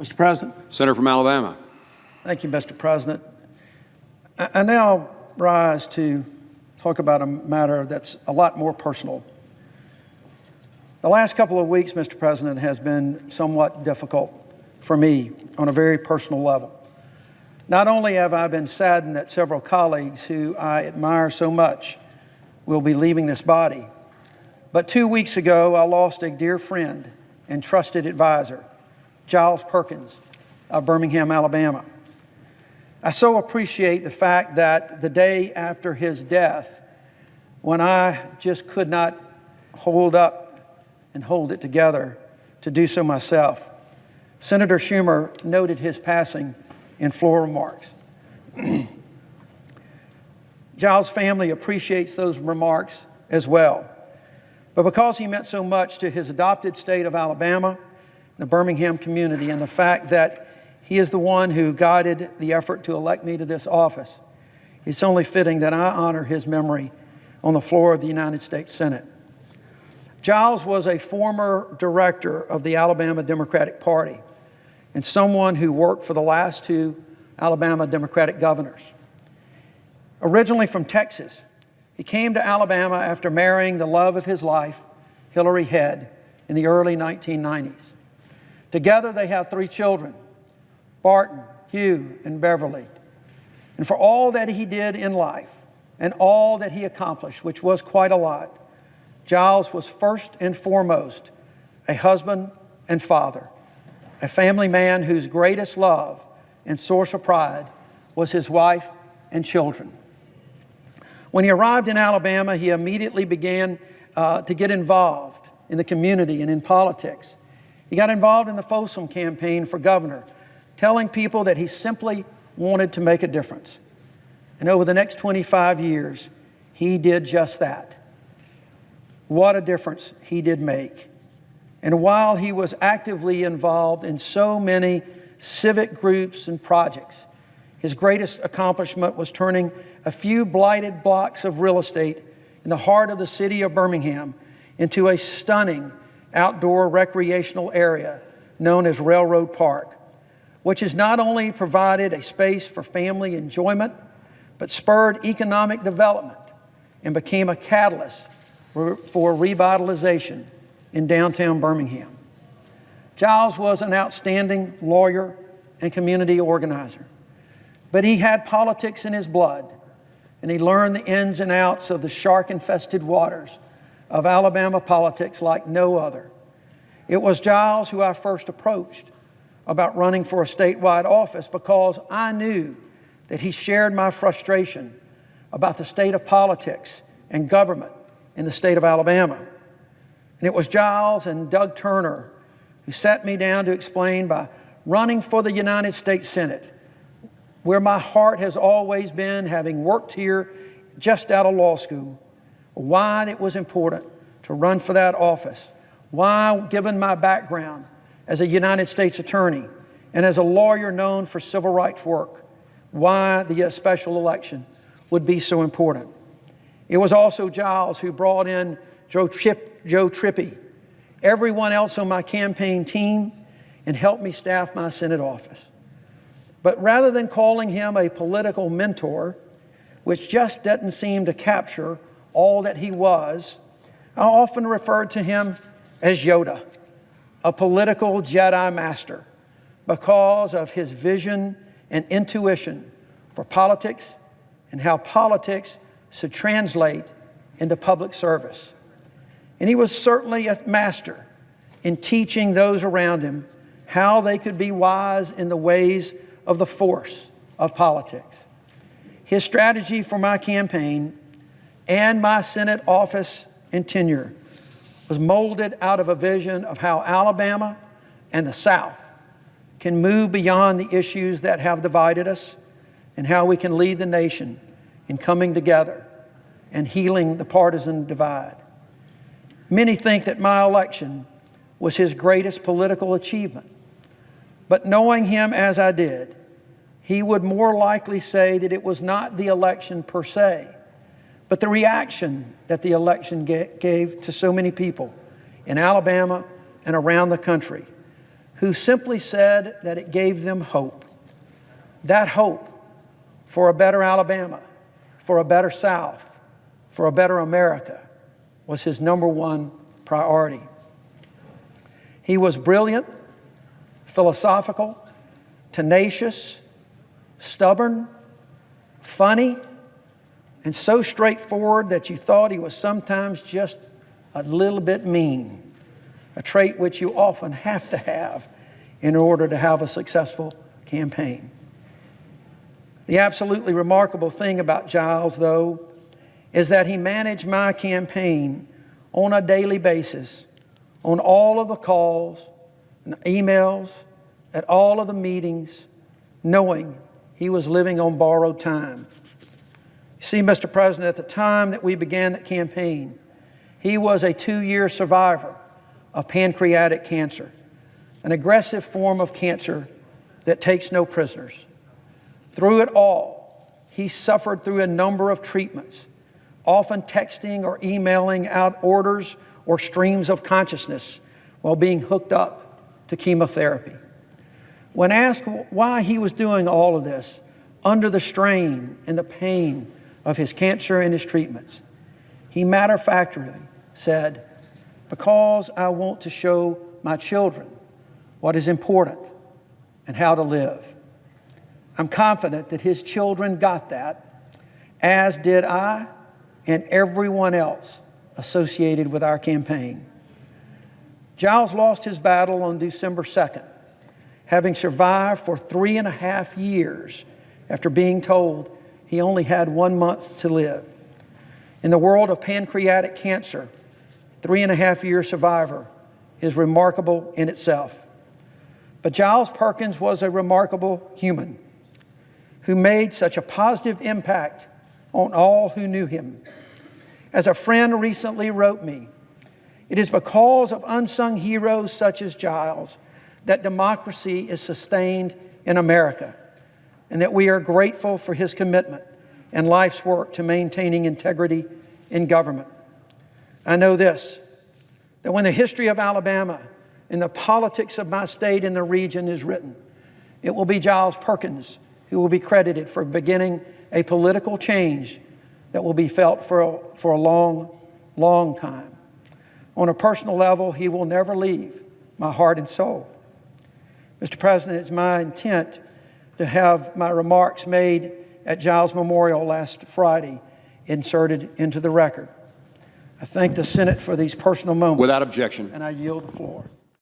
Mr. President. Senator from Alabama. Thank you, Mr. President. I now rise to talk about a matter that's a lot more personal. The last couple of weeks, Mr. President, has been somewhat difficult for me on a very personal level. Not only have I been saddened that several colleagues who I admire so much will be leaving this body, but 2 weeks ago I lost a dear friend and trusted advisor, Giles Perkins of Birmingham, Alabama. I so appreciate the fact that the day after his death, when I just could not hold up and hold it together to do so myself, Senator Schumer noted his passing in floor remarks. Giles' family appreciates those remarks as well. But because he meant so much to his adopted state of Alabama, the Birmingham community, and the fact that he is the one who guided the effort to elect me to this office, it's only fitting that I honor his memory on the floor of the United States Senate. Giles was a former director of the Alabama Democratic Party and someone who worked for the last two Alabama Democratic governors. Originally from Texas, he came to Alabama after marrying the love of his life, Hillary Head, in the early 1990s. Together they have 3 children, Barton, Hugh, and Beverly. And for all that he did in life and all that he accomplished, which was quite a lot, Giles was first and foremost a husband and father, a family man whose greatest love and source of pride was his wife and children. When he arrived in Alabama, he immediately began to get involved in the community and in politics. He got involved in the Folsom campaign for governor, telling people that he simply wanted to make a difference. And over the next 25 years, he did just that. What a difference he did make. And while he was actively involved in so many civic groups and projects, his greatest accomplishment was turning a few blighted blocks of real estate in the heart of the city of Birmingham into a stunning outdoor recreational area known as Railroad Park, which has not only provided a space for family enjoyment, but spurred economic development and became a catalyst for revitalization in downtown Birmingham. Giles was an outstanding lawyer and community organizer, but he had politics in his blood, and he learned the ins and outs of the shark-infested waters of Alabama politics like no other. It was Giles who I first approached about running for a statewide office because I knew that he shared my frustration about the state of politics and government in the state of Alabama. And it was Giles and Doug Turner who sat me down to explain by running for the United States Senate, where my heart has always been, having worked here just out of law school, why it was important to run for that office, why, given my background as a United States attorney and as a lawyer known for civil rights work, why the special election would be so important. It was also Giles who brought in Joe Trippi, everyone else on my campaign team, and helped me staff my Senate office. But rather than calling him a political mentor, which just doesn't seem to capture all that he was, I often referred to him as Yoda, a political Jedi master, because of his vision and intuition for politics and how politics should translate into public service. And he was certainly a master in teaching those around him how they could be wise in the ways of the force of politics. His strategy for my campaign and my Senate office and tenure was molded out of a vision of how Alabama and the South can move beyond the issues that have divided us and how we can lead the nation in coming together and healing the partisan divide. Many think that my election was his greatest political achievement. But knowing him as I did, he would more likely say that it was not the election per se, but the reaction that the election gave to so many people in Alabama and around the country who simply said that it gave them hope. That hope for a better Alabama, for a better South, for a better America was his #1 priority. He was brilliant, philosophical, tenacious, stubborn, funny, and so straightforward that you thought he was sometimes just a little bit mean, a trait which you often have to have in order to have a successful campaign. The absolutely remarkable thing about Giles, though, is that he managed my campaign on a daily basis, on all of the calls and emails, at all of the meetings, knowing he was living on borrowed time. You see, Mr. President, at the time that we began that campaign, he was a 2-year survivor of pancreatic cancer, an aggressive form of cancer that takes no prisoners. Through it all, he suffered through a number of treatments, often texting or emailing out orders or streams of consciousness while being hooked up to chemotherapy. When asked why he was doing all of this under the strain and the pain of his cancer and his treatments, he matter-of-factly said, "Because I want to show my children what is important and how to live." I'm confident that his children got that, as did I and everyone else associated with our campaign. Giles lost his battle on December 2nd, having survived for 3.5 years after being told he only had 1 month to live. In the world of pancreatic cancer, 3.5-year survivor is remarkable in itself. But Giles Perkins was a remarkable human who made such a positive impact on all who knew him. As a friend recently wrote me, "It is because of unsung heroes such as Giles that democracy is sustained in America, and that we are grateful for his commitment and life's work to maintaining integrity in government." I know this, that when the history of Alabama and the politics of my state and the region is written, it will be Giles Perkins who will be credited for beginning a political change that will be felt for a long, long time. On a personal level, he will never leave my heart and soul. Mr. President, it's my intent to have my remarks made at Giles Memorial last Friday inserted into the record. I thank the Senate for these personal moments. Without objection. And I yield the floor.